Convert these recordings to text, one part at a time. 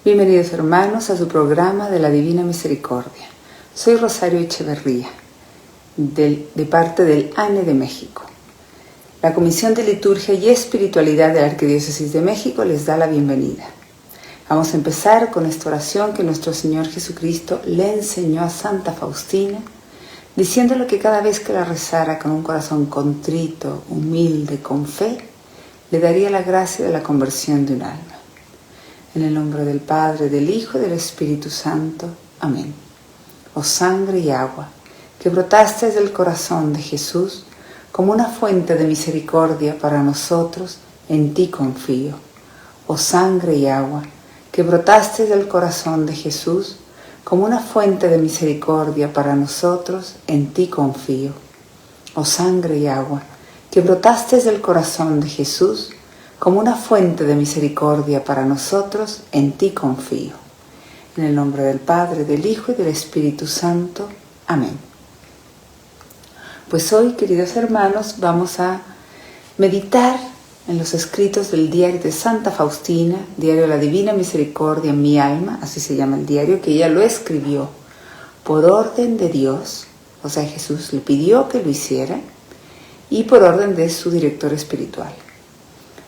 Bienvenidos hermanos a su programa de la Divina Misericordia. Soy Rosario Echeverría, de parte del ANE de México. La Comisión de Liturgia y Espiritualidad de la Arquidiócesis de México les da la bienvenida. Vamos a empezar con esta oración que nuestro Señor Jesucristo le enseñó a Santa Faustina, diciéndole que cada vez que la rezara con un corazón contrito, humilde, con fe, le daría la gracia de la conversión de un alma. En el nombre del Padre, del Hijo y del Espíritu Santo. Amén. Oh sangre y agua, que brotaste del corazón de Jesús como una fuente de misericordia para nosotros, en ti confío. Oh sangre y agua, que brotaste del corazón de Jesús como una fuente de misericordia para nosotros, en ti confío. Oh sangre y agua, que brotaste del corazón de Jesús como una fuente de misericordia para nosotros, en ti confío. En el nombre del Padre, del Hijo y del Espíritu Santo. Amén. Pues hoy, queridos hermanos, vamos a meditar en los escritos del diario de Santa Faustina, diario de la Divina Misericordia en mi alma, así se llama el diario, que ella lo escribió por orden de Dios, o sea, Jesús le pidió que lo hiciera, y por orden de su director espiritual.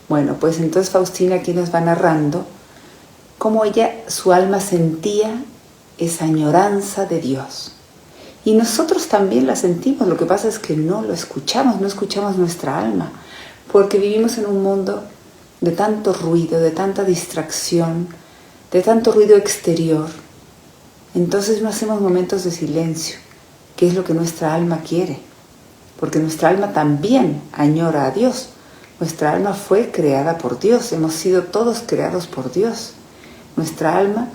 Bueno, pues entonces Faustina aquí nos va narrando cómo su alma sentía esa añoranza de Dios. Y nosotros también la sentimos, lo que pasa es que no lo escuchamos, no escuchamos nuestra alma, porque vivimos en un mundo de tanto ruido, de tanta distracción, de tanto ruido exterior. Entonces no hacemos momentos de silencio, que es lo que nuestra alma quiere, porque nuestra alma también añora a Dios. Nuestra alma fue creada por Dios, hemos sido todos creados por Dios. Nuestra alma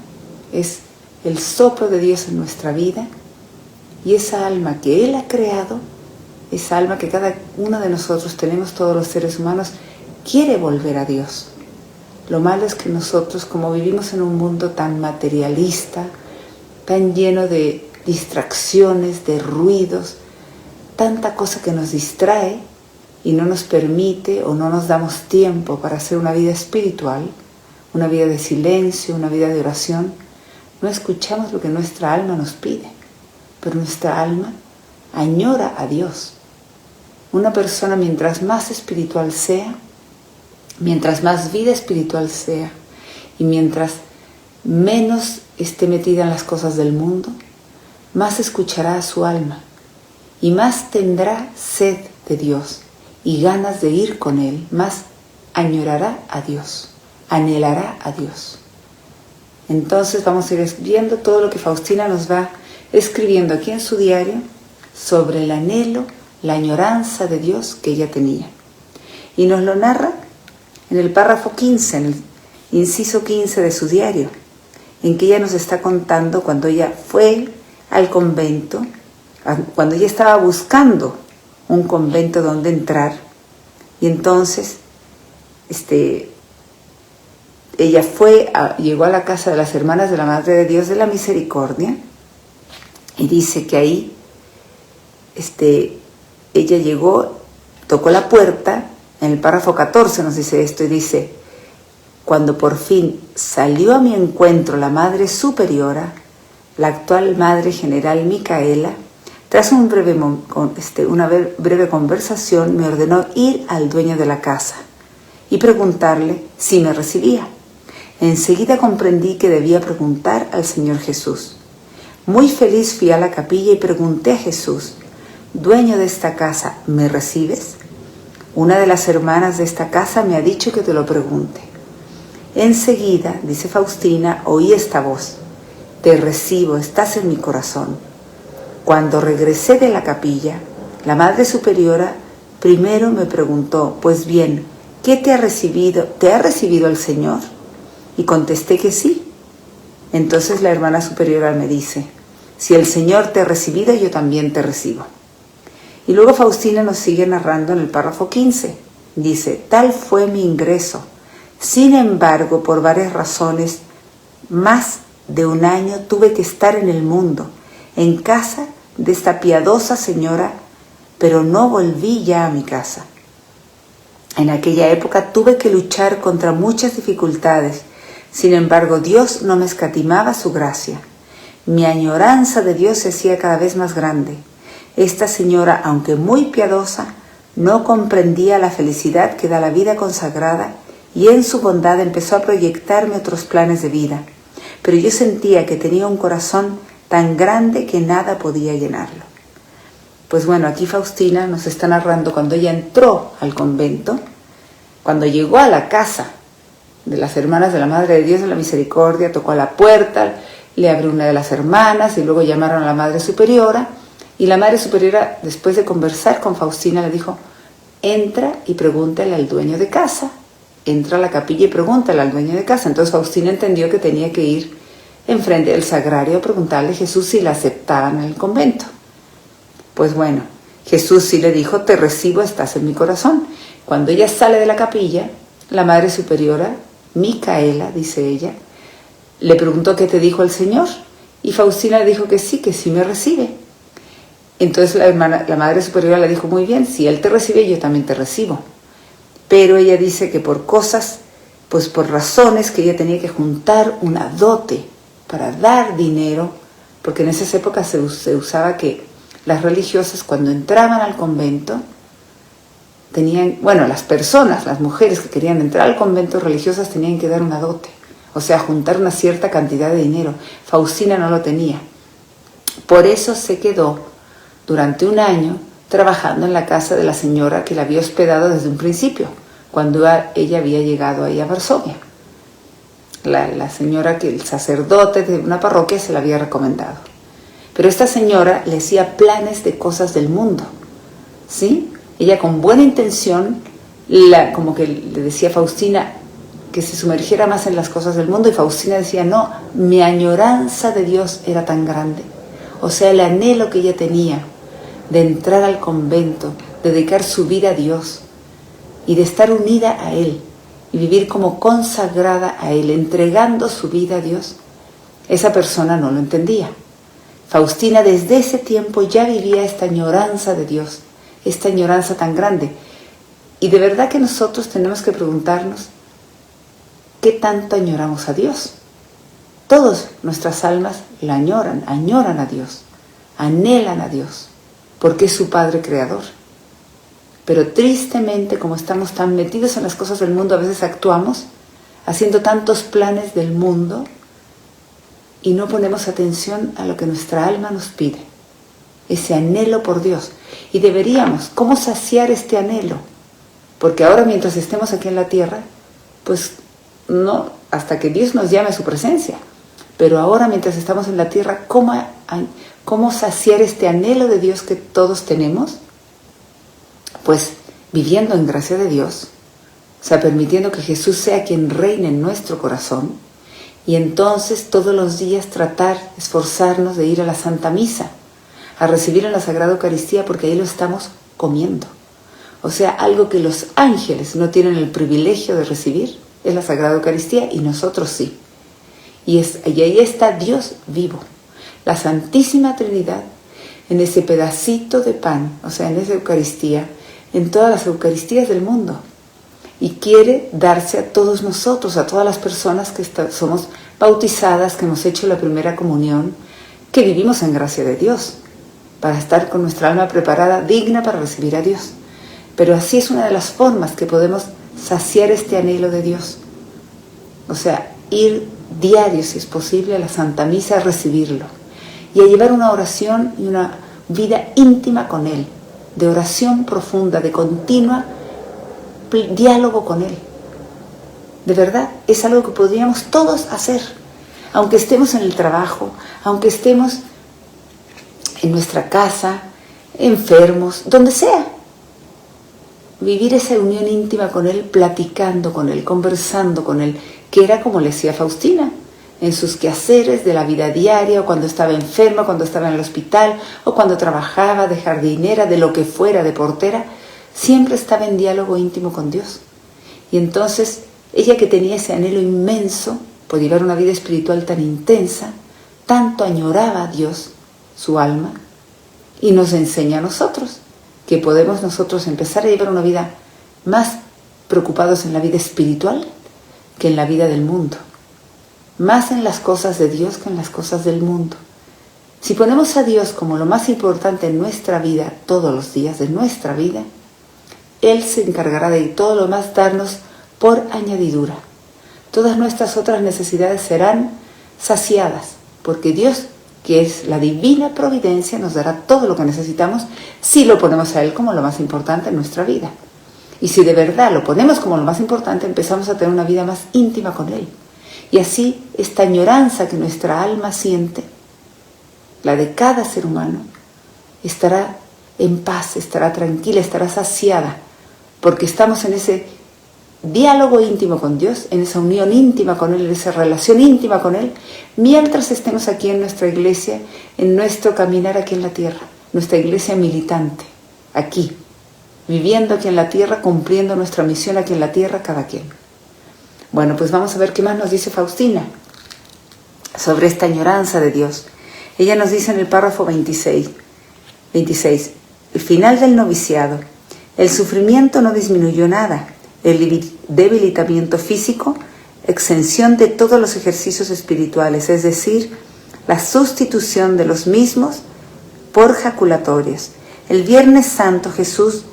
es el soplo de Dios en nuestra vida, y esa alma que Él ha creado, esa alma que cada uno de nosotros tenemos, todos los seres humanos, quiere volver a Dios. Lo malo es que nosotros, como vivimos en un mundo tan materialista, tan lleno de distracciones, de ruidos, tanta cosa que nos distrae y no nos permite o no nos damos tiempo para hacer una vida espiritual, una vida de silencio, una vida de oración, no escuchamos lo que nuestra alma nos pide, pero nuestra alma añora a Dios. Una persona, mientras más espiritual sea, mientras más vida espiritual sea y mientras menos esté metida en las cosas del mundo, más escuchará a su alma y más tendrá sed de Dios y ganas de ir con Él, más añorará a Dios, anhelará a Dios. Entonces vamos a ir viendo todo lo que Faustina nos va escribiendo aquí en su diario sobre el anhelo, la añoranza de Dios que ella tenía. Y nos lo narra en el párrafo 15, en el inciso 15 de su diario, en que ella nos está contando cuando ella fue al convento, cuando ella estaba buscando un convento donde entrar, y entonces ella llegó a la casa de las hermanas de la Madre de Dios de la Misericordia, y dice que ahí ella llegó, tocó la puerta. En el párrafo 14 nos dice esto, y dice: cuando por fin salió a mi encuentro la Madre Superiora, la actual Madre General Micaela, tras una breve conversación, me ordenó ir al dueño de la casa y preguntarle si me recibía. Enseguida comprendí que debía preguntar al Señor Jesús. Muy feliz fui a la capilla y pregunté a Jesús: dueño de esta casa, ¿me recibes? Una de las hermanas de esta casa me ha dicho que te lo pregunte. Enseguida, dice Faustina, oí esta voz: te recibo, estás en mi corazón. Cuando regresé de la capilla, la Madre Superiora primero me preguntó: pues bien, ¿qué te ha recibido? ¿Te ha recibido el Señor? Y contesté que sí. Entonces la hermana superiora me dice: si el Señor te ha recibido, yo también te recibo. Y luego Faustina nos sigue narrando en el párrafo 15. Dice: tal fue mi ingreso. Sin embargo, por varias razones, más de un año tuve que estar en el mundo, en casa de esta piadosa señora, pero no volví ya a mi casa. En aquella época tuve que luchar contra muchas dificultades, Sin embargo, Dios no me escatimaba su gracia. Mi añoranza de Dios se hacía cada vez más grande. Esta señora, aunque muy piadosa, no comprendía la felicidad que da la vida consagrada y en su bondad empezó a proyectarme otros planes de vida. Pero yo sentía que tenía un corazón tan grande que nada podía llenarlo. Pues bueno, aquí Faustina nos está narrando cuando ella entró al convento, cuando llegó a la casa de las hermanas de la Madre de Dios de la Misericordia, tocó a la puerta, le abrió una de las hermanas y luego llamaron a la Madre Superiora, y la Madre Superiora, después de conversar con Faustina, le dijo: entra y pregúntale al dueño de casa. Entra a la capilla y pregúntale al dueño de casa. Entonces Faustina entendió que tenía que ir enfrente del sagrario a preguntarle a Jesús si la aceptaban en el convento. Pues bueno, Jesús sí le dijo: te recibo, estás en mi corazón. Cuando ella sale de la capilla, la Madre Superiora, Micaela, dice ella, le preguntó qué te dijo el Señor, y Faustina le dijo que sí me recibe. Entonces la Madre Superiora le dijo: muy bien, si Él te recibe, yo también te recibo. Pero ella dice que por cosas, pues por razones que ella tenía que juntar una dote para dar dinero, porque en esas épocas se usaba que las religiosas cuando entraban al convento tenían, bueno, las personas, las mujeres que querían entrar al convento religiosas tenían que dar una dote, o sea, juntar una cierta cantidad de dinero. Faustina no lo tenía. Por eso se quedó durante un año trabajando en la casa de la señora que la había hospedado desde un principio, cuando ella había llegado ahí a Varsovia. La señora que el sacerdote de una parroquia se la había recomendado. Pero esta señora le hacía planes de cosas del mundo, ¿sí? Ella con buena intención, como que le decía a Faustina que se sumergiera más en las cosas del mundo, y Faustina decía: no, mi añoranza de Dios era tan grande. O sea, el anhelo que ella tenía de entrar al convento, de dedicar su vida a Dios y de estar unida a Él y vivir como consagrada a Él, entregando su vida a Dios, esa persona no lo entendía. Faustina desde ese tiempo ya vivía esta añoranza de Dios, esta añoranza tan grande. Y de verdad que nosotros tenemos que preguntarnos: ¿qué tanto añoramos a Dios? Todas nuestras almas la añoran a Dios, anhelan a Dios, porque es su Padre Creador. Pero tristemente, como estamos tan metidos en las cosas del mundo, a veces actuamos haciendo tantos planes del mundo y no ponemos atención a lo que nuestra alma nos pide, ese anhelo por Dios. Y deberíamos, ¿cómo saciar este anhelo? Porque ahora, mientras estemos aquí en la tierra, pues no, hasta que Dios nos llame a su presencia. Pero ahora, mientras estamos en la tierra, ¿cómo saciar este anhelo de Dios que todos tenemos? Pues viviendo en gracia de Dios, o sea, permitiendo que Jesús sea quien reine en nuestro corazón, y entonces todos los días esforzarnos de ir a la Santa Misa, a recibir en la Sagrada Eucaristía, porque ahí lo estamos comiendo. O sea, algo que los ángeles no tienen el privilegio de recibir es la Sagrada Eucaristía, y nosotros sí. Y ahí está Dios vivo, la Santísima Trinidad, en ese pedacito de pan, o sea, en esa Eucaristía, en todas las Eucaristías del mundo. Y quiere darse a todos nosotros, a todas las personas que somos bautizadas, que hemos hecho la primera comunión, que vivimos en gracia de Dios, para estar con nuestra alma preparada, digna para recibir a Dios. Pero así es una de las formas que podemos saciar este anhelo de Dios. O sea, ir diario, si es posible, a la Santa Misa a recibirlo y a llevar una oración y una vida íntima con Él, de oración profunda, de continua diálogo con Él. De verdad, es algo que podríamos todos hacer, aunque estemos en el trabajo, aunque estemos en nuestra casa, enfermos, donde sea. Vivir esa unión íntima con Él, platicando con Él, conversando con Él, que era como le decía Faustina, en sus quehaceres de la vida diaria, o cuando estaba enferma, cuando estaba en el hospital, o cuando trabajaba de jardinera, de lo que fuera, de portera, siempre estaba en diálogo íntimo con Dios. Y entonces, ella que tenía ese anhelo inmenso por llevar una vida espiritual tan intensa, tanto añoraba a Dios, su alma, y nos enseña a nosotros, que podemos nosotros empezar a llevar una vida más preocupados en la vida espiritual que en la vida del mundo. más en las cosas de Dios que en las cosas del mundo. Si ponemos a Dios como lo más importante en nuestra vida, todos los días de nuestra vida, Él se encargará de todo lo más darnos por añadidura. Todas nuestras otras necesidades serán saciadas, porque Dios, que es la divina providencia, nos dará todo lo que necesitamos si lo ponemos a Él como lo más importante en nuestra vida. Y si de verdad lo ponemos como lo más importante, empezamos a tener una vida más íntima con Él. Y así esta añoranza que nuestra alma siente, la de cada ser humano, estará en paz, estará tranquila, estará saciada, porque estamos en ese diálogo íntimo con Dios, en esa unión íntima con Él, en esa relación íntima con Él, mientras estemos aquí en nuestra iglesia, en nuestro caminar aquí en la tierra, nuestra iglesia militante, aquí, viviendo aquí en la tierra, cumpliendo nuestra misión aquí en la tierra, cada quien. Bueno, pues vamos a ver qué más nos dice Faustina sobre esta añoranza de Dios. Ella nos dice en el párrafo 26, el final del noviciado, el sufrimiento no disminuyó nada, el debilitamiento físico, exención de todos los ejercicios espirituales, es decir, la sustitución de los mismos por jaculatorias. El Viernes Santo Jesús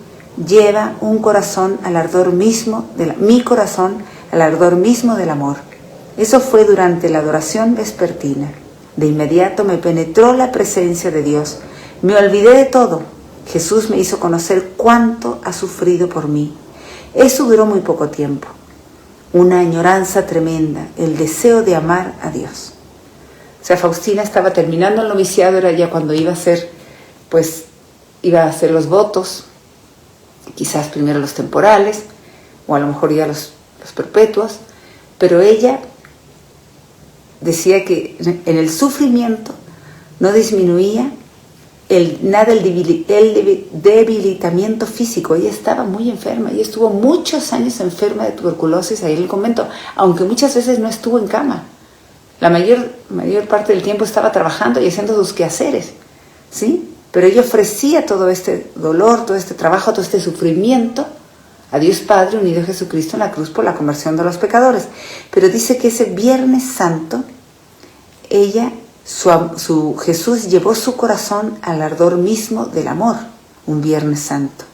lleva un corazón al ardor mismo, mi corazón al ardor mismo del amor. Eso fue durante la adoración vespertina. De inmediato me penetró la presencia de Dios. Me olvidé de todo. Jesús me hizo conocer cuánto ha sufrido por mí. Eso duró muy poco tiempo. Una añoranza tremenda, el deseo de amar a Dios. O sea, Faustina estaba terminando el noviciado, era ya cuando iba a hacer los votos, quizás primero los temporales, o a lo mejor ya los perpetuos, pero ella decía que en el sufrimiento no disminuía el debilitamiento físico. Ella estaba muy enferma, ella estuvo muchos años enferma de tuberculosis ahí en el convento, aunque muchas veces no estuvo en cama. La mayor parte del tiempo estaba trabajando y haciendo sus quehaceres, ¿sí? Pero ella ofrecía todo este dolor, todo este trabajo, todo este sufrimiento a Dios Padre unido a Jesucristo en la cruz por la conversión de los pecadores. Pero dice que ese Viernes Santo, Jesús llevó su corazón al ardor mismo del amor, un Viernes Santo.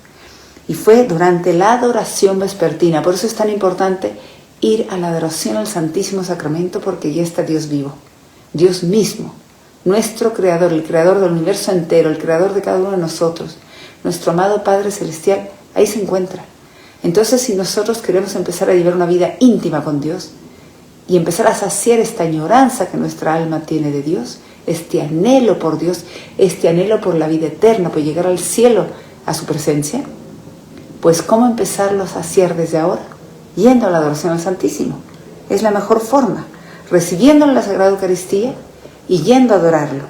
Y fue durante la adoración vespertina. Por eso es tan importante ir a la adoración al Santísimo Sacramento, porque ya está Dios vivo, Dios mismo, nuestro Creador, el Creador del universo entero, el Creador de cada uno de nosotros, nuestro amado Padre Celestial, ahí se encuentra. Entonces, si nosotros queremos empezar a llevar una vida íntima con Dios y empezar a saciar esta añoranza que nuestra alma tiene de Dios, este anhelo por Dios, este anhelo por la vida eterna, por llegar al cielo, a su presencia, pues ¿cómo empezarlo a saciar desde ahora? Yendo a la adoración al Santísimo. Es la mejor forma, recibiéndolo en la Sagrada Eucaristía y yendo a adorarlo,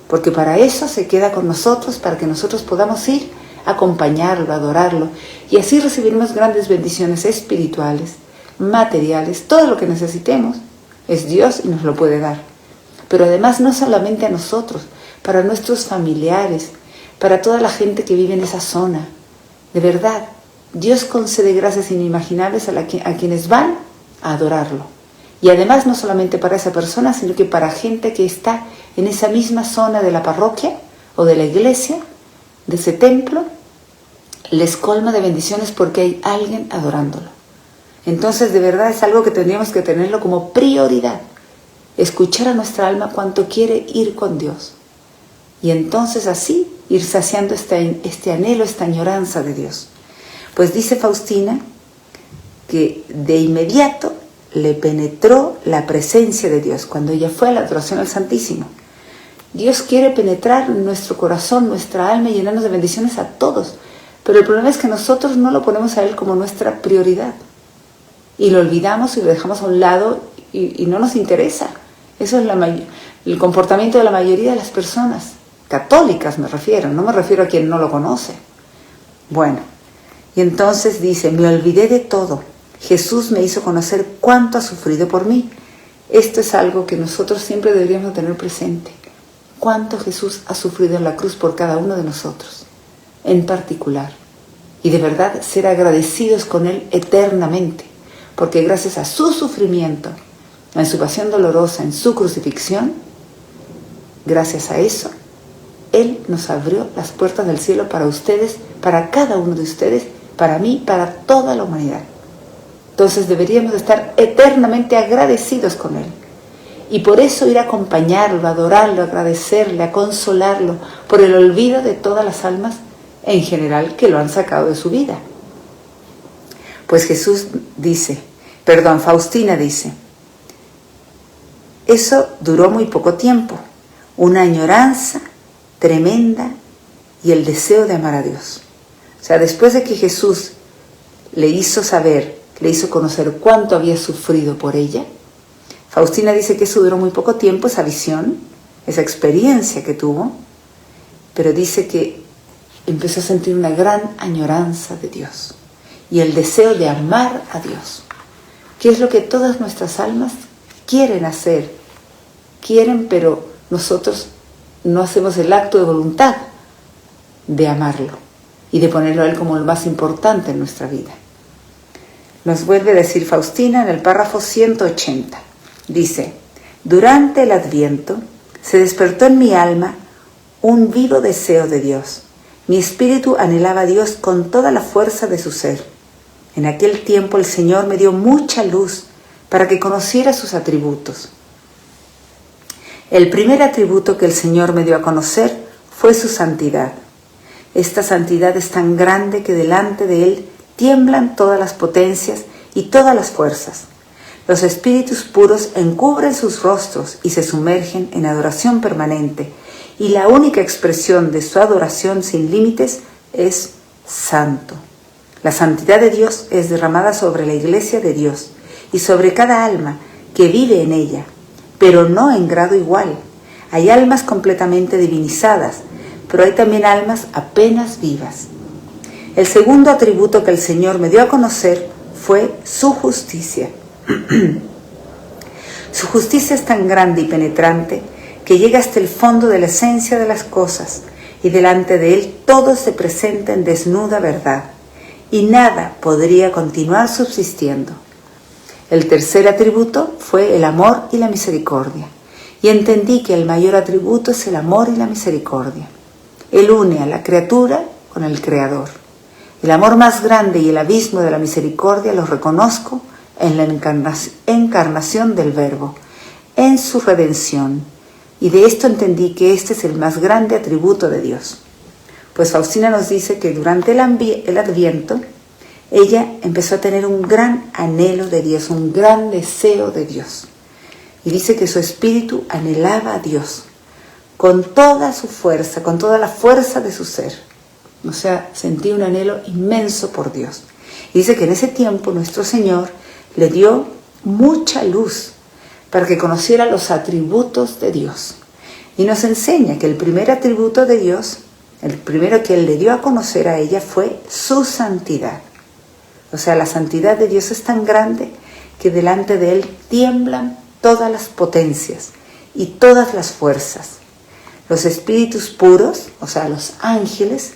porque para eso se queda con nosotros, para que nosotros podamos ir a acompañarlo, a adorarlo, y así recibiremos grandes bendiciones espirituales, materiales, todo lo que necesitemos es Dios y nos lo puede dar. Pero además no solamente a nosotros, para nuestros familiares, para toda la gente que vive en esa zona. De verdad, Dios concede gracias inimaginables a quienes van a adorarlo. Y además no solamente para esa persona, sino que para gente que está en esa misma zona de la parroquia o de la iglesia, de ese templo, les colma de bendiciones porque hay alguien adorándolo. Entonces, de verdad es algo que tendríamos que tenerlo como prioridad. Escuchar a nuestra alma cuánto quiere ir con Dios. Y entonces así ir saciando este anhelo, esta añoranza de Dios. Pues dice Faustina que de inmediato le penetró la presencia de Dios cuando ella fue a la adoración al Santísimo. Dios quiere penetrar nuestro corazón, nuestra alma y llenarnos de bendiciones a todos. Pero el problema es que nosotros no lo ponemos a Él como nuestra prioridad. Y lo olvidamos y lo dejamos a un lado y no nos interesa. Eso es el comportamiento de la mayoría de las personas. Católicas me refiero, no me refiero a quien no lo conoce. Bueno, y entonces dice, me olvidé de todo. Jesús me hizo conocer cuánto ha sufrido por mí. Esto es algo que nosotros siempre deberíamos tener presente. Cuánto Jesús ha sufrido en la cruz por cada uno de nosotros, en particular. Y de verdad ser agradecidos con Él eternamente, porque gracias a su sufrimiento en su pasión dolorosa, en su crucifixión, gracias a eso, Él nos abrió las puertas del cielo para ustedes, para cada uno de ustedes, para mí, para toda la humanidad. Entonces deberíamos estar eternamente agradecidos con Él. Y por eso ir a acompañarlo, a adorarlo, a agradecerle, a consolarlo por el olvido de todas las almas en general que lo han sacado de su vida. Pues Faustina dice, eso duró muy poco tiempo, una añoranza tremenda y el deseo de amar a Dios. O sea, después de que Jesús le hizo saber, le hizo conocer cuánto había sufrido por ella, Faustina dice que eso duró muy poco tiempo, esa visión, esa experiencia que tuvo, pero dice que empezó a sentir una gran añoranza de Dios y el deseo de amar a Dios, que es lo que todas nuestras almas quieren hacer, pero nosotros no hacemos el acto de voluntad de amarlo y de ponerlo a Él como lo más importante en nuestra vida. Nos vuelve a decir Faustina en el párrafo 180. Dice, durante el Adviento se despertó en mi alma un vivo deseo de Dios. Mi espíritu anhelaba a Dios con toda la fuerza de su ser. En aquel tiempo el Señor me dio mucha luz para que conociera sus atributos. El primer atributo que el Señor me dio a conocer fue su santidad. Esta santidad es tan grande que delante de Él tiemblan todas las potencias y todas las fuerzas. Los espíritus puros encubren sus rostros y se sumergen en adoración permanente, y la única expresión de su adoración sin límites es santo. La santidad de Dios es derramada sobre la iglesia de Dios y sobre cada alma que vive en ella, pero no en grado igual. Hay almas completamente divinizadas, pero hay también almas apenas vivas. El segundo atributo que el Señor me dio a conocer fue su justicia. Su justicia es tan grande y penetrante que llega hasta el fondo de la esencia de las cosas, y delante de Él todo se presenta en desnuda verdad, y nada podría continuar subsistiendo. El tercer atributo fue el amor y la misericordia, y entendí que el mayor atributo es el amor y la misericordia. Él une a la criatura con el Creador. El amor más grande y el abismo de la misericordia los reconozco en la encarnación del Verbo, en su redención, y de esto entendí que este es el más grande atributo de Dios. Pues Faustina nos dice que durante el Adviento ella empezó a tener un gran anhelo de Dios, un gran deseo de Dios, y dice que su espíritu anhelaba a Dios con toda su fuerza, con toda la fuerza de su ser. O sea, sentía un anhelo inmenso por Dios. Y dice que en ese tiempo nuestro Señor le dio mucha luz para que conociera los atributos de Dios. Y nos enseña que el primer atributo de Dios, el primero que Él le dio a conocer a ella, fue su santidad. O sea, la santidad de Dios es tan grande que delante de Él tiemblan todas las potencias y todas las fuerzas. Los espíritus puros, o sea, los ángeles,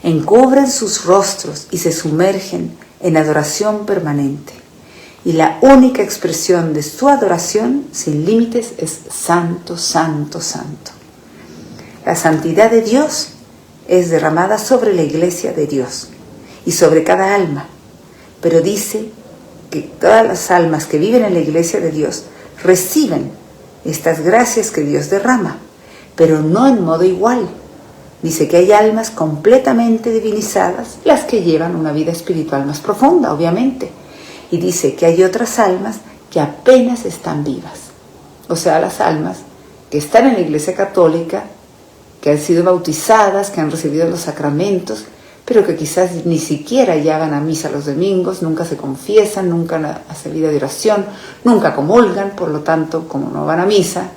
encubren sus rostros y se sumergen en adoración permanente. Y la única expresión de su adoración sin límites es santo, santo, santo. La santidad de Dios es derramada sobre la iglesia de Dios y sobre cada alma, pero dice que todas las almas que viven en la iglesia de Dios reciben estas gracias que Dios derrama, pero no en modo igual. Dice que hay almas completamente divinizadas, las que llevan una vida espiritual más profunda, obviamente. Y dice que hay otras almas que apenas están vivas. O sea, las almas que están en la Iglesia Católica, que han sido bautizadas, que han recibido los sacramentos, pero que quizás ni siquiera ya van a misa los domingos, nunca se confiesan, nunca hacen vida de oración, nunca comulgan, por lo tanto, como no van a misa,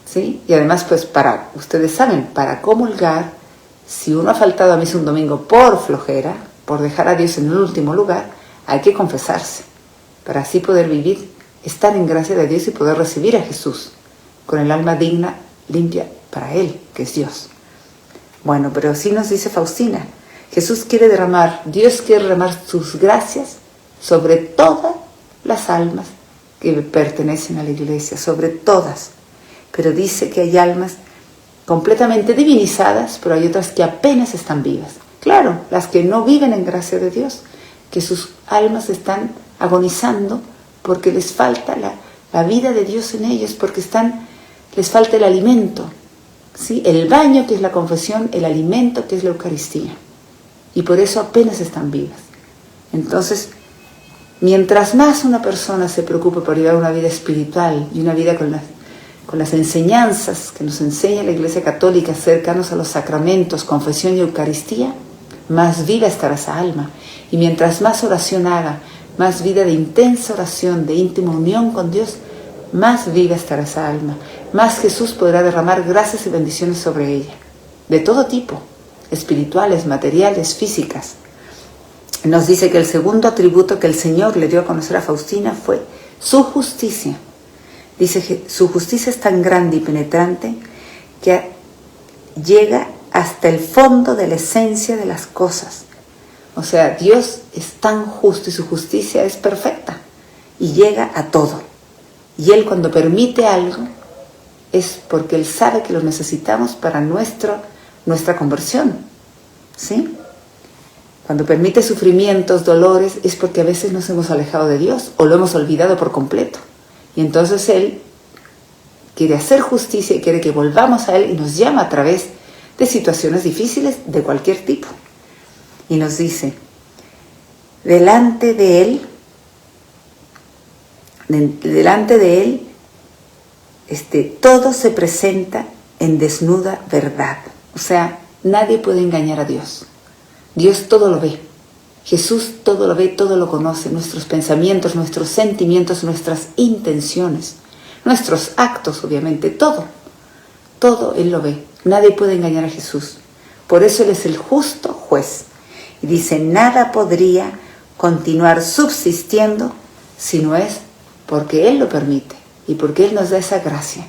¿sí? Y además, pues, ustedes saben, para comulgar, si uno ha faltado a misa un domingo por flojera, por dejar a Dios en el último lugar, hay que confesarse, para así poder vivir, estar en gracia de Dios y poder recibir a Jesús, con el alma digna, limpia para Él, que es Dios. Bueno, pero así nos dice Faustina, Dios quiere derramar sus gracias sobre todas las almas que pertenecen a la iglesia, sobre todas. Pero dice que hay almas completamente divinizadas, pero hay otras que apenas están vivas. Claro, las que no viven en gracia de Dios, que sus almas están agonizando porque les falta la vida de Dios en ellos, porque les falta el alimento, ¿sí? El baño que es la confesión, el alimento que es la Eucaristía. Y por eso apenas están vivas. Entonces, mientras más una persona se preocupe por llevar una vida espiritual y una vida con las enseñanzas que nos enseña la Iglesia Católica, cercanos a los sacramentos, confesión y Eucaristía, más viva estará esa alma. Y mientras más oración haga, más vida de intensa oración, de íntima unión con Dios, más viva estará esa alma. Más Jesús podrá derramar gracias y bendiciones sobre ella, de todo tipo, espirituales, materiales, físicas. Nos dice que el segundo atributo que el Señor le dio a conocer a Faustina fue su justicia. Dice que su justicia es tan grande y penetrante que llega hasta el fondo de la esencia de las cosas. O sea, Dios es tan justo y su justicia es perfecta y llega a todo. Y Él, cuando permite algo, es porque Él sabe que lo necesitamos para nuestra conversión, ¿sí? Cuando permite sufrimientos, dolores, es porque a veces nos hemos alejado de Dios o lo hemos olvidado por completo. Y entonces Él quiere hacer justicia y quiere que volvamos a Él y nos llama a través de situaciones difíciles de cualquier tipo. Y nos dice, delante de Él, todo se presenta en desnuda verdad. O sea, nadie puede engañar a Dios. Dios todo lo ve. Jesús todo lo ve, todo lo conoce. Nuestros pensamientos, nuestros sentimientos, nuestras intenciones, nuestros actos, obviamente, todo. Todo Él lo ve. Nadie puede engañar a Jesús. Por eso Él es el justo juez. Y dice, nada podría continuar subsistiendo si no es porque Él lo permite y porque Él nos da esa gracia.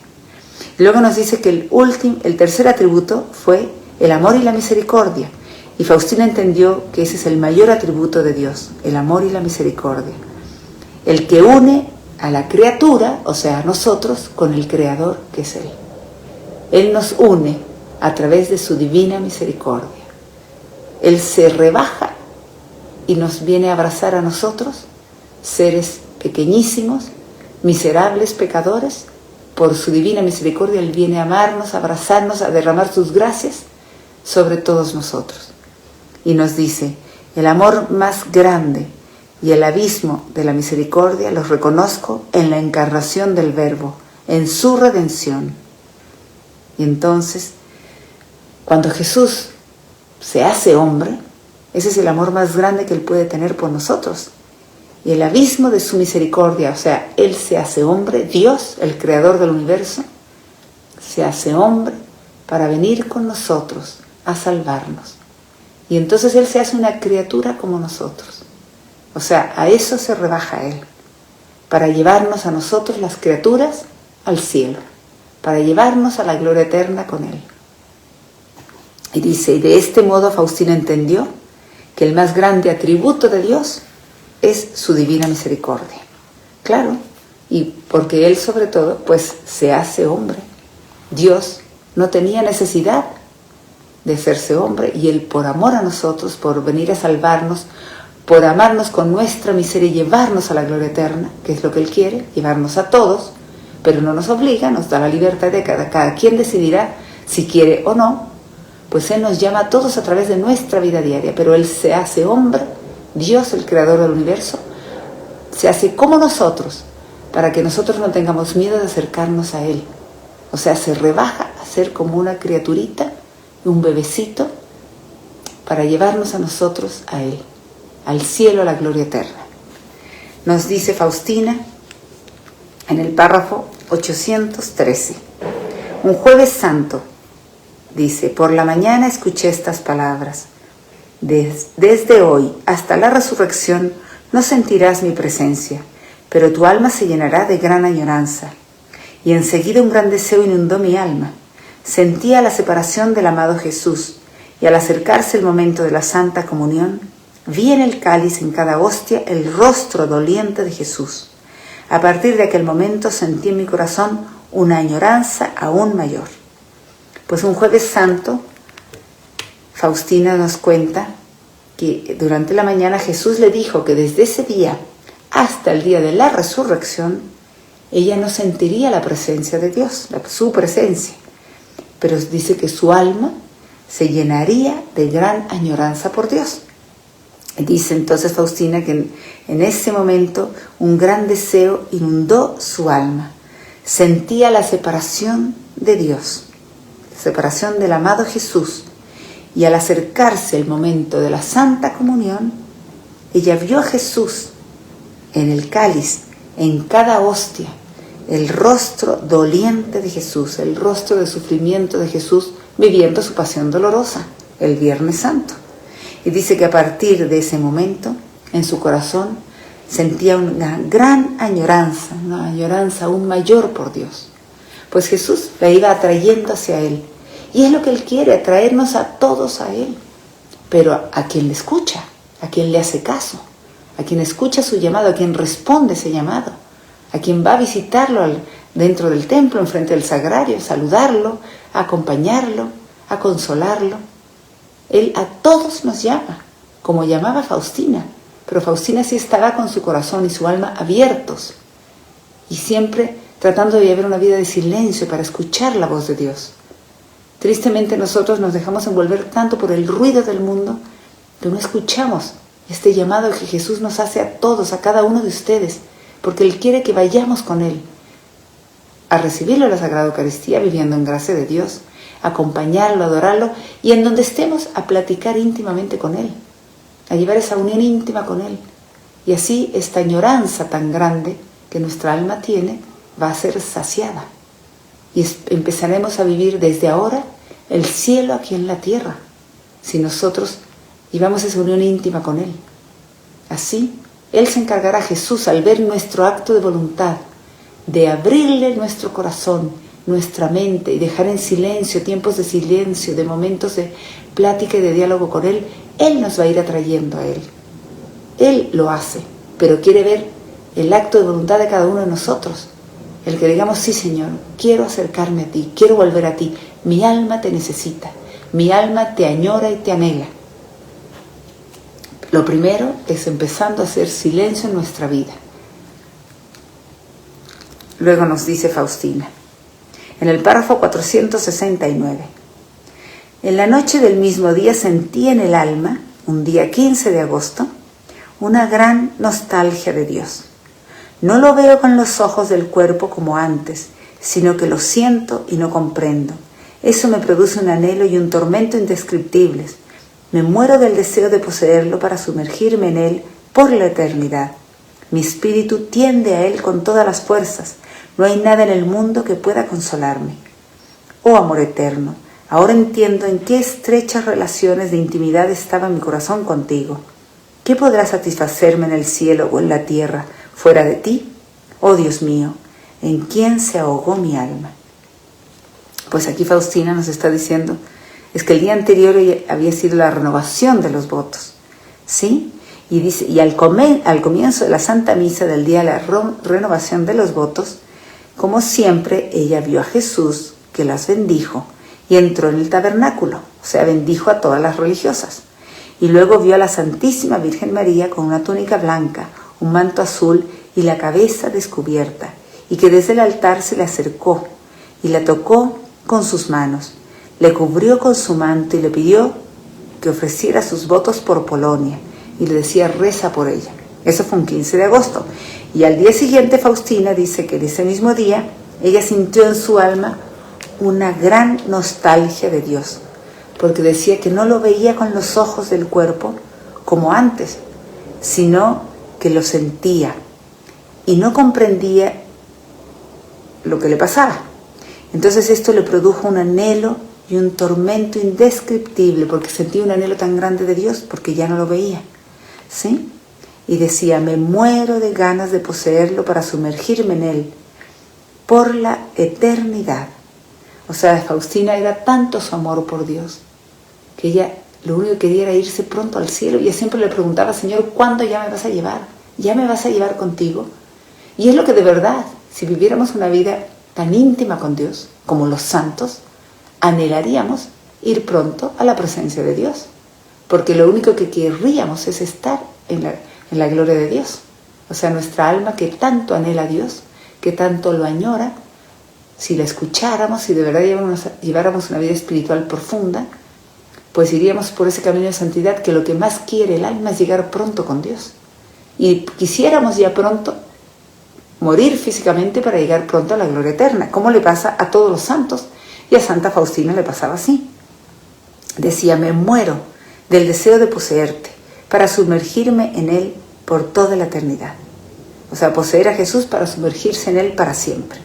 Y luego nos dice que el tercer atributo fue el amor y la misericordia. Y Faustina entendió que ese es el mayor atributo de Dios, el amor y la misericordia. El que une a la criatura, o sea, a nosotros, con el Creador, que es Él. Él nos une a través de su divina misericordia. Él se rebaja y nos viene a abrazar a nosotros, seres pequeñísimos, miserables pecadores. Por su divina misericordia Él viene a amarnos, a abrazarnos, a derramar sus gracias sobre todos nosotros. Y nos dice, el amor más grande y el abismo de la misericordia los reconozco en la encarnación del Verbo, en su redención. Y entonces, cuando Jesús se hace hombre, ese es el amor más grande que Él puede tener por nosotros. Y el abismo de su misericordia, o sea, Él se hace hombre, Dios, el creador del universo, se hace hombre para venir con nosotros a salvarnos. Y entonces Él se hace una criatura como nosotros. O sea, a eso se rebaja Él, para llevarnos a nosotros las criaturas al cielo, para llevarnos a la gloria eterna con Él. Y dice, y de este modo Faustina entendió que el más grande atributo de Dios es su divina misericordia. Claro, y porque Él sobre todo, pues se hace hombre. Dios no tenía necesidad de hacerse hombre y Él por amor a nosotros, por venir a salvarnos, por amarnos con nuestra miseria y llevarnos a la gloria eterna, que es lo que Él quiere, llevarnos a todos, pero no nos obliga, nos da la libertad de cada quien decidirá si quiere o no, pues Él nos llama a todos a través de nuestra vida diaria, pero Él se hace hombre, Dios, el creador del universo, se hace como nosotros, para que nosotros no tengamos miedo de acercarnos a Él. O sea, se rebaja a ser como una criaturita, un bebecito, para llevarnos a nosotros a Él, al cielo, a la gloria eterna. Nos dice Faustina en el párrafo 813, un jueves santo, dice, por la mañana escuché estas palabras, desde hoy hasta la resurrección no sentirás mi presencia, pero tu alma se llenará de gran añoranza. Y enseguida un gran deseo inundó mi alma. Sentía la separación del amado Jesús, y al acercarse el momento de la Santa Comunión, vi en el cáliz, en cada hostia, el rostro doliente de Jesús. A partir de aquel momento sentí en mi corazón una añoranza aún mayor. Pues un jueves santo, Faustina nos cuenta que durante la mañana Jesús le dijo que desde ese día hasta el día de la resurrección, ella no sentiría la presencia de Dios, su presencia, pero dice que su alma se llenaría de gran añoranza por Dios. Dice entonces Faustina que en ese momento un gran deseo inundó su alma. Sentía la separación de Dios, la separación del amado Jesús. Y al acercarse el momento de la Santa Comunión, ella vio a Jesús en el cáliz, en cada hostia, el rostro doliente de Jesús, el rostro de sufrimiento de Jesús viviendo su pasión dolorosa, el Viernes Santo. Y dice que a partir de ese momento, en su corazón, sentía una gran añoranza, una añoranza aún mayor por Dios. Pues Jesús la iba atrayendo hacia Él. Y es lo que Él quiere, atraernos a todos a Él. Pero a quien le escucha, a quien le hace caso, a quien escucha su llamado, a quien responde ese llamado, a quien va a visitarlo dentro del templo, enfrente del sagrario, saludarlo, a acompañarlo, a consolarlo. Él a todos nos llama, como llamaba Faustina, pero Faustina sí estaba con su corazón y su alma abiertos y siempre tratando de llevar una vida de silencio para escuchar la voz de Dios. Tristemente nosotros nos dejamos envolver tanto por el ruido del mundo que no escuchamos este llamado que Jesús nos hace a todos, a cada uno de ustedes, porque Él quiere que vayamos con Él a recibirlo en la Sagrada Eucaristía, viviendo en gracia de Dios, acompañarlo, adorarlo, y en donde estemos a platicar íntimamente con Él, a llevar esa unión íntima con Él. Y así esta añoranza tan grande que nuestra alma tiene va a ser saciada. Y empezaremos a vivir desde ahora el cielo aquí en la tierra, si nosotros llevamos esa unión íntima con Él. Así, Él se encargará, Jesús, al ver nuestro acto de voluntad, de abrirle nuestro corazón, nuestra mente y dejar en silencio, tiempos de silencio, de momentos de plática y de diálogo con Él. Él nos va a ir atrayendo a Él. Él lo hace, pero quiere ver el acto de voluntad de cada uno de nosotros. El que digamos, sí Señor, quiero acercarme a ti, quiero volver a ti. Mi alma te necesita, mi alma te añora y te anhela. Lo primero es empezando a hacer silencio en nuestra vida. Luego nos dice Faustina, en el párrafo 469, en la noche del mismo día sentí en el alma, un día 15 de agosto, una gran nostalgia de Dios. No lo veo con los ojos del cuerpo como antes, sino que lo siento y no comprendo. Eso me produce un anhelo y un tormento indescriptibles. Me muero del deseo de poseerlo para sumergirme en él por la eternidad. Mi espíritu tiende a él con todas las fuerzas. No hay nada en el mundo que pueda consolarme. Oh amor eterno, ahora entiendo en qué estrechas relaciones de intimidad estaba mi corazón contigo. ¿Qué podrá satisfacerme en el cielo o en la tierra fuera de ti? Oh Dios mío, ¿en quién se ahogó mi alma? Pues aquí Faustina nos está diciendo, es que el día anterior había sido la renovación de los votos, ¿sí? Y dice, y al comienzo de la Santa Misa del día de la renovación de los votos, como siempre, ella vio a Jesús que las bendijo y entró en el tabernáculo, o sea, bendijo a todas las religiosas. Y luego vio a la Santísima Virgen María con una túnica blanca, un manto azul y la cabeza descubierta, y que desde el altar se le acercó y la tocó con sus manos, le cubrió con su manto y le pidió que ofreciera sus votos por Polonia, y le decía, reza por ella. Eso fue un 15 de agosto. Y al día siguiente Faustina dice que en ese mismo día ella sintió en su alma una gran nostalgia de Dios, porque decía que no lo veía con los ojos del cuerpo como antes, sino que lo sentía y no comprendía lo que le pasaba. Entonces esto le produjo un anhelo y un tormento indescriptible, porque sentía un anhelo tan grande de Dios, porque ya no lo veía, ¿sí? Y decía, me muero de ganas de poseerlo para sumergirme en él por la eternidad. O sea, Faustina era tanto su amor por Dios, que ella lo único que quería era irse pronto al cielo. Y ella siempre le preguntaba, Señor, ¿cuándo ya me vas a llevar? ¿Ya me vas a llevar contigo? Y es lo que de verdad, si viviéramos una vida tan íntima con Dios, como los santos, anhelaríamos ir pronto a la presencia de Dios. Porque lo único que querríamos es estar en la gloria de Dios. O sea, nuestra alma que tanto anhela a Dios, que tanto lo añora, si la escucháramos, si de verdad lleváramos una vida espiritual profunda, pues iríamos por ese camino de santidad, que lo que más quiere el alma es llegar pronto con Dios. Y quisiéramos ya pronto morir físicamente para llegar pronto a la gloria eterna, como le pasa a todos los santos. Y a Santa Faustina le pasaba así. Decía: me muero del deseo de poseerte para sumergirme en Él por toda la eternidad. O sea, poseer a Jesús para sumergirse en Él para siempre.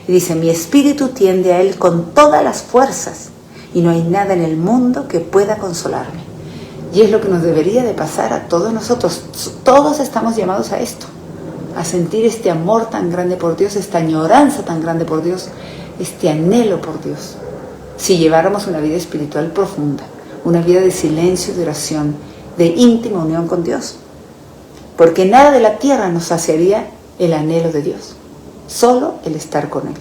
Y dice: mi espíritu tiende a Él con todas las fuerzas y no hay nada en el mundo que pueda consolarme. Y es lo que nos debería de pasar a todos nosotros. Todos estamos llamados a esto, a sentir este amor tan grande por Dios, esta añoranza tan grande por Dios, este anhelo por Dios. Si lleváramos una vida espiritual profunda, una vida de silencio, de oración, de íntima unión con Dios. Porque nada de la tierra nos saciaría el anhelo de Dios, solo el estar con Él.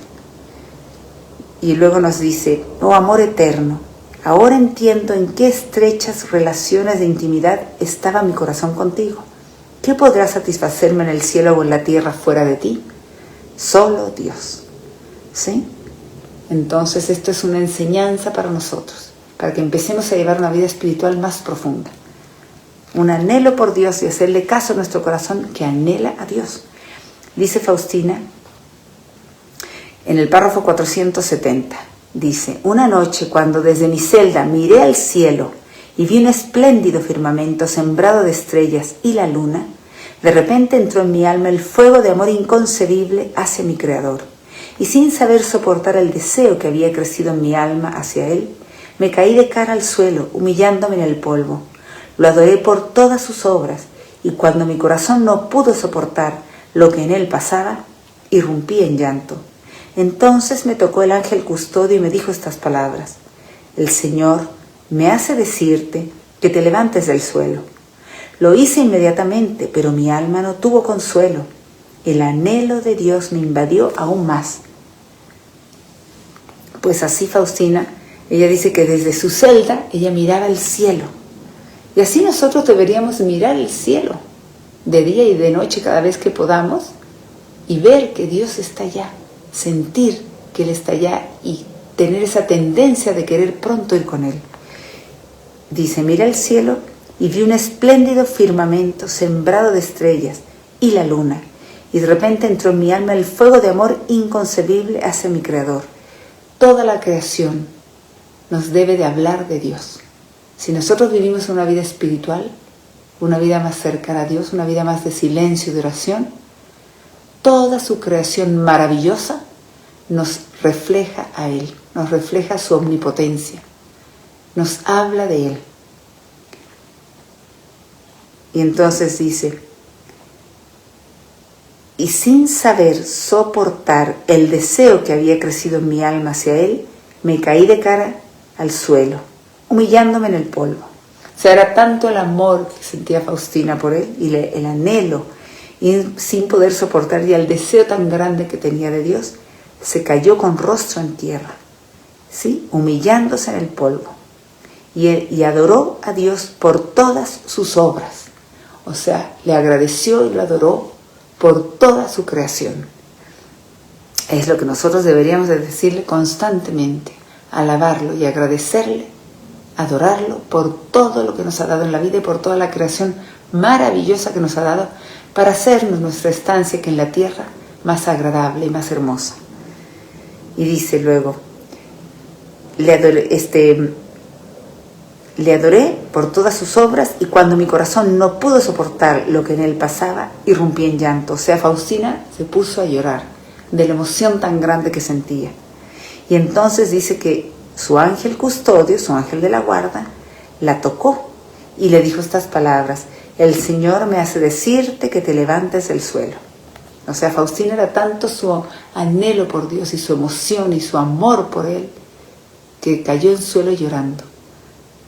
Y luego nos dice: oh amor eterno, ahora entiendo en qué estrechas relaciones de intimidad estaba mi corazón contigo. ¿Qué podrá satisfacerme en el cielo o en la tierra fuera de ti? Solo Dios. ¿Sí? Entonces esto es una enseñanza para nosotros, para que empecemos a llevar una vida espiritual más profunda. Un anhelo por Dios y hacerle caso a nuestro corazón que anhela a Dios. Dice Faustina en el párrafo 470, dice: una noche, cuando desde mi celda miré al cielo y vi un espléndido firmamento sembrado de estrellas y la luna, de repente entró en mi alma el fuego de amor inconcebible hacia mi Creador, y sin saber soportar el deseo que había crecido en mi alma hacia Él, me caí de cara al suelo, humillándome en el polvo. Lo adoré por todas sus obras, y cuando mi corazón no pudo soportar lo que en él pasaba, irrumpí en llanto. Entonces me tocó el ángel custodio y me dijo estas palabras: el Señor me hace decirte que te levantes del suelo. Lo hice inmediatamente, pero mi alma no tuvo consuelo. El anhelo de Dios me invadió aún más. Pues así Faustina, ella dice que desde su celda ella miraba el cielo. Y así nosotros deberíamos mirar el cielo de día y de noche cada vez que podamos y ver que Dios está allá, sentir que Él está allá y tener esa tendencia de querer pronto ir con Él. Dice: mira el cielo y vi un espléndido firmamento sembrado de estrellas y la luna, y de repente entró en mi alma el fuego de amor inconcebible hacia mi Creador. Toda la creación nos debe de hablar de Dios. Si nosotros vivimos una vida espiritual, una vida más cercana a Dios, una vida más de silencio y de oración, toda su creación maravillosa nos refleja a Él, nos refleja su omnipotencia, nos habla de Él. Y entonces dice: y sin saber soportar el deseo que había crecido en mi alma hacia Él, me caí de cara al suelo, humillándome en el polvo. O sea, era tanto el amor que sentía Faustina por Él y el anhelo, y sin poder soportar ya el deseo tan grande que tenía de Dios, se cayó con rostro en tierra, ¿sí? Humillándose en el polvo. Y adoró a Dios por todas sus obras. O sea, le agradeció y lo adoró por toda su creación. Es lo que nosotros deberíamos de decirle constantemente: alabarlo y agradecerle, adorarlo por todo lo que nos ha dado en la vida y por toda la creación maravillosa que nos ha dado para hacernos nuestra estancia aquí en la tierra más agradable y más hermosa. Y dice luego: le adoré por todas sus obras, y cuando mi corazón no pudo soportar lo que en él pasaba, irrumpí en llanto. O sea, Faustina se puso a llorar de la emoción tan grande que sentía. Y entonces dice que su ángel custodio, su ángel de la guarda, la tocó y le dijo estas palabras: el Señor me hace decirte que te levantes del suelo. O sea, Faustina era tanto su anhelo por Dios y su emoción y su amor por Él, que cayó en suelo llorando,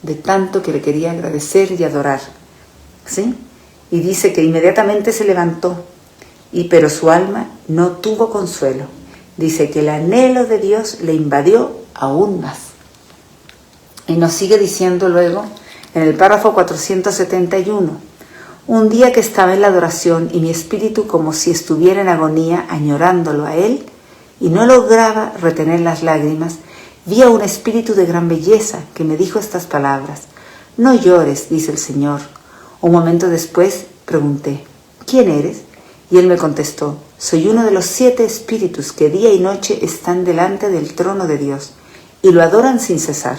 de tanto que le quería agradecer y adorar, ¿sí? Y dice que inmediatamente se levantó pero su alma no tuvo consuelo. Dice que el anhelo de Dios le invadió aún más. Y nos sigue diciendo luego en el párrafo 471, un día que estaba en la adoración y mi espíritu como si estuviera en agonía añorándolo a él y no lograba retener las lágrimas, vi a un espíritu de gran belleza que me dijo estas palabras: no llores, dice el Señor. Un momento después pregunté: ¿quién eres? Y él me contestó: soy uno de los 7 espíritus que día y noche están delante del trono de Dios y lo adoran sin cesar.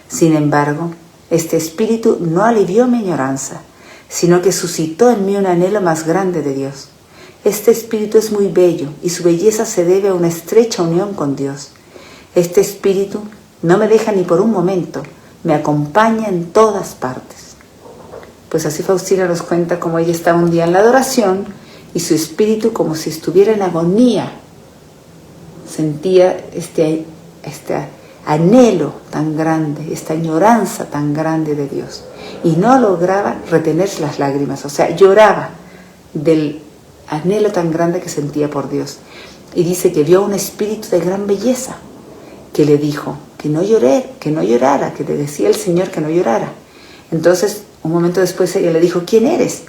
Sin embargo, este espíritu no alivió mi añoranza, sino que suscitó en mí un anhelo más grande de Dios. Este espíritu es muy bello y su belleza se debe a una estrecha unión con Dios. Este espíritu no me deja ni por un momento, me acompaña en todas partes. Pues así Faustina nos cuenta cómo ella estaba un día en la adoración y su espíritu, como si estuviera en agonía, sentía este anhelo tan grande, esta añoranza tan grande de Dios, y no lograba retener las lágrimas, o sea, lloraba del anhelo tan grande que sentía por Dios. Y dice que vio un espíritu de gran belleza que le dijo que no llorara, que le decía el Señor que no llorara. Entonces, un momento después ella le dijo: ¿quién eres?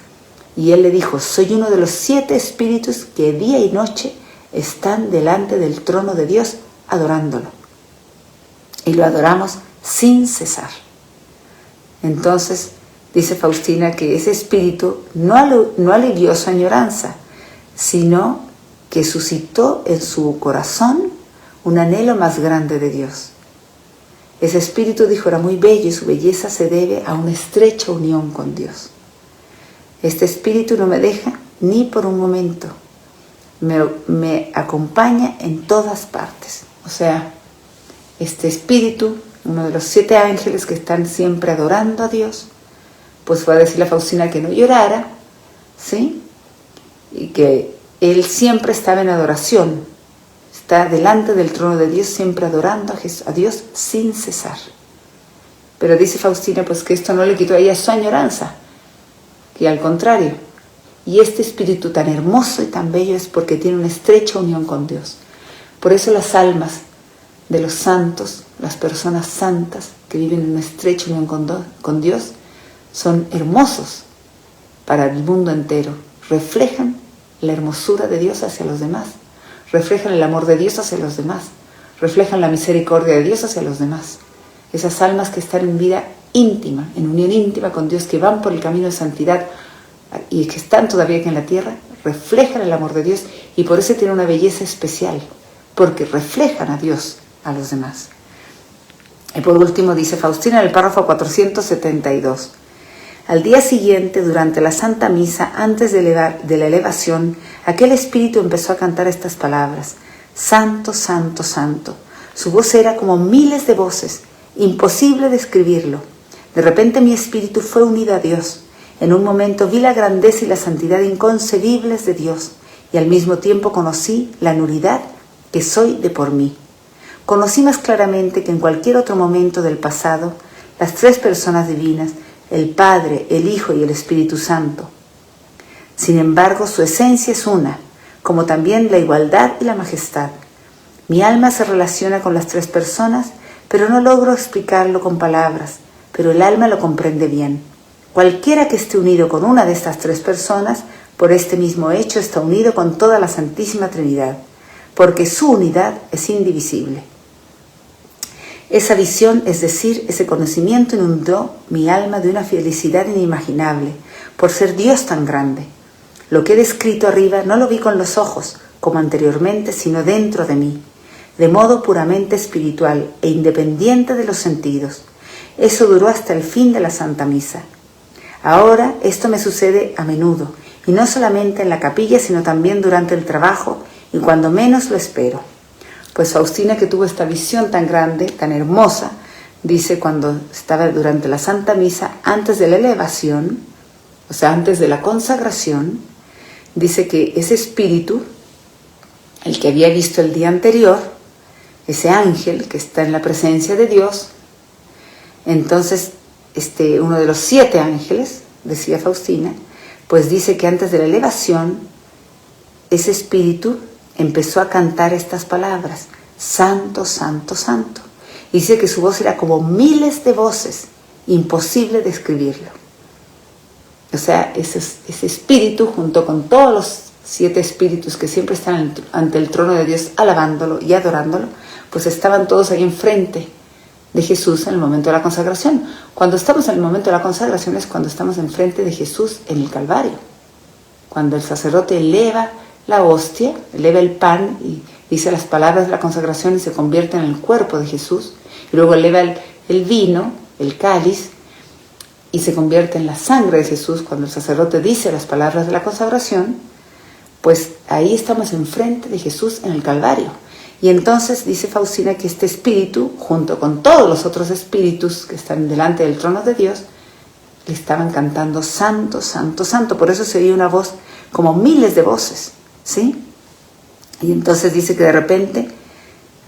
Y él le dijo: soy uno de los 7 espíritus que día y noche están delante del trono de Dios adorándolo. Y lo adoramos sin cesar. Entonces, dice Faustina que ese espíritu no alivió su añoranza, sino que suscitó en su corazón un anhelo más grande de Dios. Ese espíritu, dijo, era muy bello y su belleza se debe a una estrecha unión con Dios. Este espíritu no me deja ni por un momento, me acompaña en todas partes. O sea, este espíritu, uno de los 7 ángeles que están siempre adorando a Dios, pues fue a decirle a Faustina que no llorara, ¿sí? Y que él siempre estaba en adoración, está delante del trono de Dios, siempre adorando a Dios sin cesar. Pero dice Faustina pues que esto no le quitó a ella su añoranza, que al contrario, y este espíritu tan hermoso y tan bello es porque tiene una estrecha unión con Dios. Por eso las almas de los santos, las personas santas que viven en una estrecha unión con Dios, son hermosos para el mundo entero, reflejan la hermosura de Dios hacia los demás, reflejan el amor de Dios hacia los demás, reflejan la misericordia de Dios hacia los demás. Esas almas que están en vida íntima, en unión íntima con Dios, que van por el camino de santidad y que están todavía aquí en la tierra, reflejan el amor de Dios y por eso tienen una belleza especial, porque reflejan a Dios a los demás. Y por último dice Faustina en el párrafo 472, al día siguiente, durante la Santa Misa, antes de la elevación, aquel espíritu empezó a cantar estas palabras: Santo, Santo, Santo. Su voz era como miles de voces, imposible describirlo. De repente mi espíritu fue unido a Dios. En un momento vi la grandeza y la santidad inconcebibles de Dios y al mismo tiempo conocí la nulidad que soy de por mí. Conocí más claramente que en cualquier otro momento del pasado las 3 personas divinas, el Padre, el Hijo y el Espíritu Santo. Sin embargo, su esencia es una, como también la igualdad y la majestad. Mi alma se relaciona con las 3 personas, pero no logro explicarlo con palabras, pero el alma lo comprende bien. Cualquiera que esté unido con una de estas 3 personas, por este mismo hecho está unido con toda la Santísima Trinidad, porque su unidad es indivisible. Esa visión, es decir, ese conocimiento inundó mi alma de una felicidad inimaginable, por ser Dios tan grande. Lo que he descrito arriba no lo vi con los ojos, como anteriormente, sino dentro de mí, de modo puramente espiritual e independiente de los sentidos. Eso duró hasta el fin de la Santa Misa. Ahora esto me sucede a menudo, y no solamente en la capilla, sino también durante el trabajo y cuando menos lo espero. Pues Faustina, que tuvo esta visión tan grande, tan hermosa, dice cuando estaba durante la Santa Misa, antes de la elevación, o sea, antes de la consagración, dice que ese espíritu, el que había visto el día anterior, ese ángel que está en la presencia de Dios, entonces uno de los 7 ángeles, decía Faustina, pues dice que antes de la elevación, ese espíritu empezó a cantar estas palabras: Santo, Santo, Santo. Y dice que su voz era como miles de voces, imposible describirlo. O sea, ese espíritu, junto con todos los 7 espíritus que siempre están ante el trono de Dios alabándolo y adorándolo, pues estaban todos ahí enfrente de Jesús en el momento de la consagración. Cuando estamos en el momento de la consagración es cuando estamos enfrente de Jesús en el Calvario. Cuando el sacerdote eleva la hostia, eleva el pan y dice las palabras de la consagración y se convierte en el cuerpo de Jesús, y luego eleva el vino, el cáliz, y se convierte en la sangre de Jesús cuando el sacerdote dice las palabras de la consagración, pues ahí estamos enfrente de Jesús en el Calvario. Y entonces dice Faustina que este espíritu, junto con todos los otros espíritus que están delante del trono de Dios, le estaban cantando Santo, Santo, Santo. Por eso se oía una voz como miles de voces, ¿sí? Y entonces dice que de repente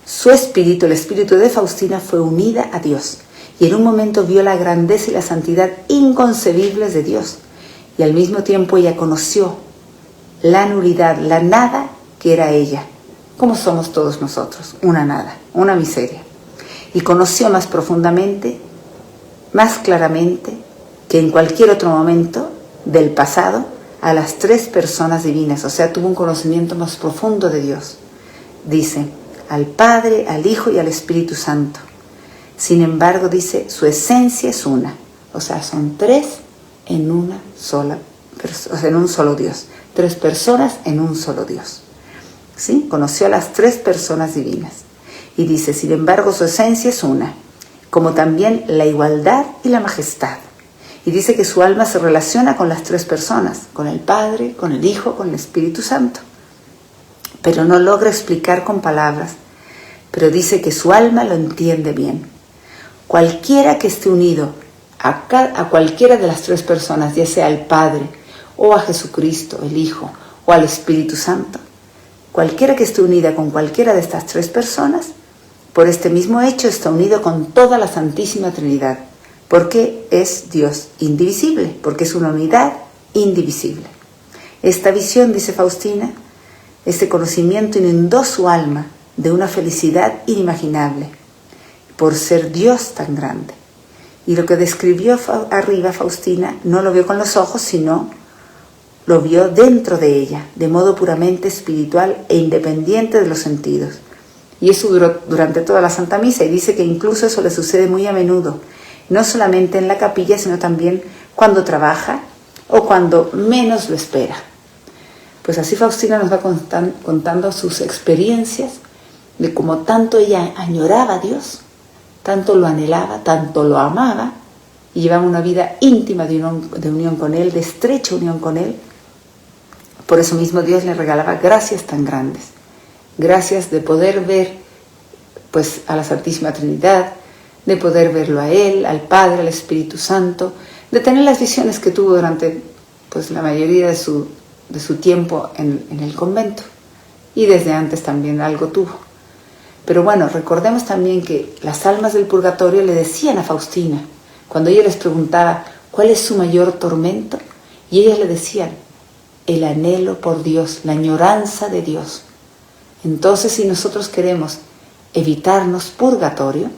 su espíritu, el espíritu de Faustina, fue unida a Dios. Y en un momento vio la grandeza y la santidad inconcebibles de Dios. Y al mismo tiempo ella conoció la nulidad, la nada que era ella. Como somos todos nosotros, una nada, una miseria. Y conoció más profundamente, más claramente, que en cualquier otro momento del pasado, a las 3 personas divinas. O sea, tuvo un conocimiento más profundo de Dios. Dice, al Padre, al Hijo y al Espíritu Santo. Sin embargo, dice, su esencia es una. O sea, son 3 en una sola persona, o sea, en un solo Dios. 3 personas en un solo Dios. ¿Sí? Conoció a las 3 personas divinas. Y dice, sin embargo, su esencia es una, como también la igualdad y la majestad. Y dice que su alma se relaciona con las 3 personas, con el Padre, con el Hijo, con el Espíritu Santo. Pero no logra explicar con palabras, pero dice que su alma lo entiende bien. Cualquiera que esté unido a cualquiera de las 3 personas, ya sea al Padre, o a Jesucristo, el Hijo, o al Espíritu Santo, cualquiera que esté unida con cualquiera de estas 3 personas, por este mismo hecho está unido con toda la Santísima Trinidad, porque es Dios indivisible, porque es una unidad indivisible. Esta visión, dice Faustina, este conocimiento inundó su alma de una felicidad inimaginable, por ser Dios tan grande. Y lo que describió arriba Faustina no lo vio con los ojos, sino lo vio dentro de ella, de modo puramente espiritual e independiente de los sentidos. Y eso duró durante toda la Santa Misa, y dice que incluso eso le sucede muy a menudo, no solamente en la capilla, sino también cuando trabaja o cuando menos lo espera. Pues así Faustina nos va contando sus experiencias de cómo tanto ella añoraba a Dios, tanto lo anhelaba, tanto lo amaba, y llevaba una vida íntima de unión con Él, de estrecha unión con Él. Por eso mismo Dios le regalaba gracias tan grandes, gracias de poder ver pues a la Santísima Trinidad, de poder verlo a Él, al Padre, al Espíritu Santo, de tener las visiones que tuvo durante pues la mayoría de su tiempo en el convento, y desde antes también algo tuvo. Pero bueno, recordemos también que las almas del purgatorio le decían a Faustina, cuando ella les preguntaba cuál es su mayor tormento, y ellas le decían, el anhelo por Dios, la añoranza de Dios. Entonces, si nosotros queremos evitarnos purgatorio,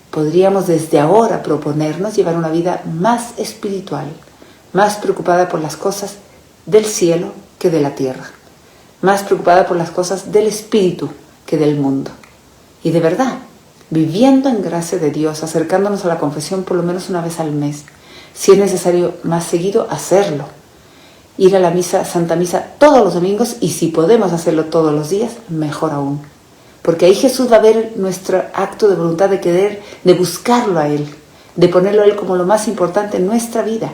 podríamos desde ahora proponernos llevar una vida más espiritual, más preocupada por las cosas del cielo que de la tierra, más preocupada por las cosas del espíritu que del mundo. Y de verdad, viviendo en gracia de Dios, acercándonos a la confesión por lo menos una vez al mes, si es necesario más seguido, hacerlo. Ir a la misa, Santa Misa, todos los domingos, y si podemos hacerlo todos los días, mejor aún. Porque ahí Jesús va a ver nuestro acto de voluntad de querer, de buscarlo a Él, de ponerlo a Él como lo más importante en nuestra vida.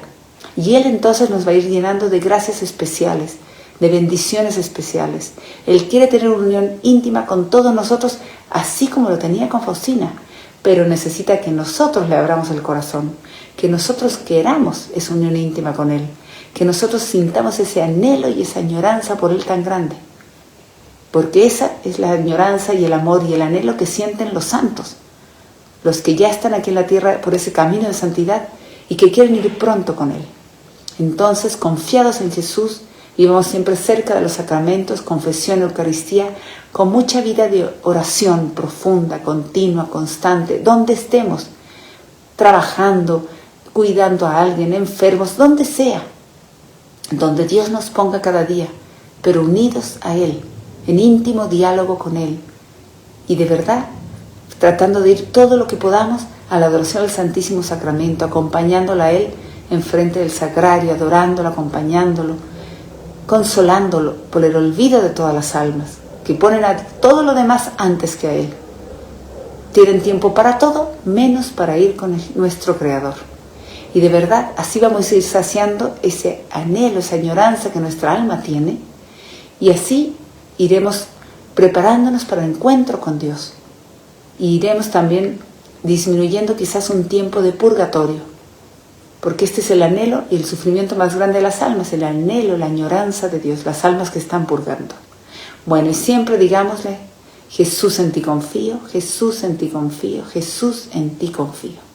Y Él entonces nos va a ir llenando de gracias especiales, de bendiciones especiales. Él quiere tener una unión íntima con todos nosotros, así como lo tenía con Faustina, pero necesita que nosotros le abramos el corazón, que nosotros queramos esa unión íntima con Él, que nosotros sintamos ese anhelo y esa añoranza por Él tan grande. Porque esa es la añoranza y el amor y el anhelo que sienten los santos, los que ya están aquí en la tierra por ese camino de santidad y que quieren ir pronto con Él. Entonces, confiados en Jesús, Vivamos siempre cerca de los sacramentos, confesión, Eucaristía, con mucha vida de oración profunda, continua, constante, donde estemos, trabajando, cuidando a alguien, enfermos, donde sea, donde Dios nos ponga cada día, pero unidos a Él, en íntimo diálogo con Él. Y de verdad, tratando de ir todo lo que podamos a la adoración del Santísimo Sacramento, acompañándolo a Él enfrente del sagrario, adorándolo, acompañándolo, consolándolo por el olvido de todas las almas, que ponen a todo lo demás antes que a Él. Tienen tiempo para todo, menos para ir con nuestro Creador. Y de verdad, así vamos a ir saciando ese anhelo, esa añoranza que nuestra alma tiene, y así iremos preparándonos para el encuentro con Dios. Y iremos también disminuyendo quizás un tiempo de purgatorio, porque este es el anhelo y el sufrimiento más grande de las almas, el anhelo, la añoranza de Dios, las almas que están purgando. Bueno, y siempre digámosle: Jesús, en ti confío, Jesús, en ti confío, Jesús, en ti confío.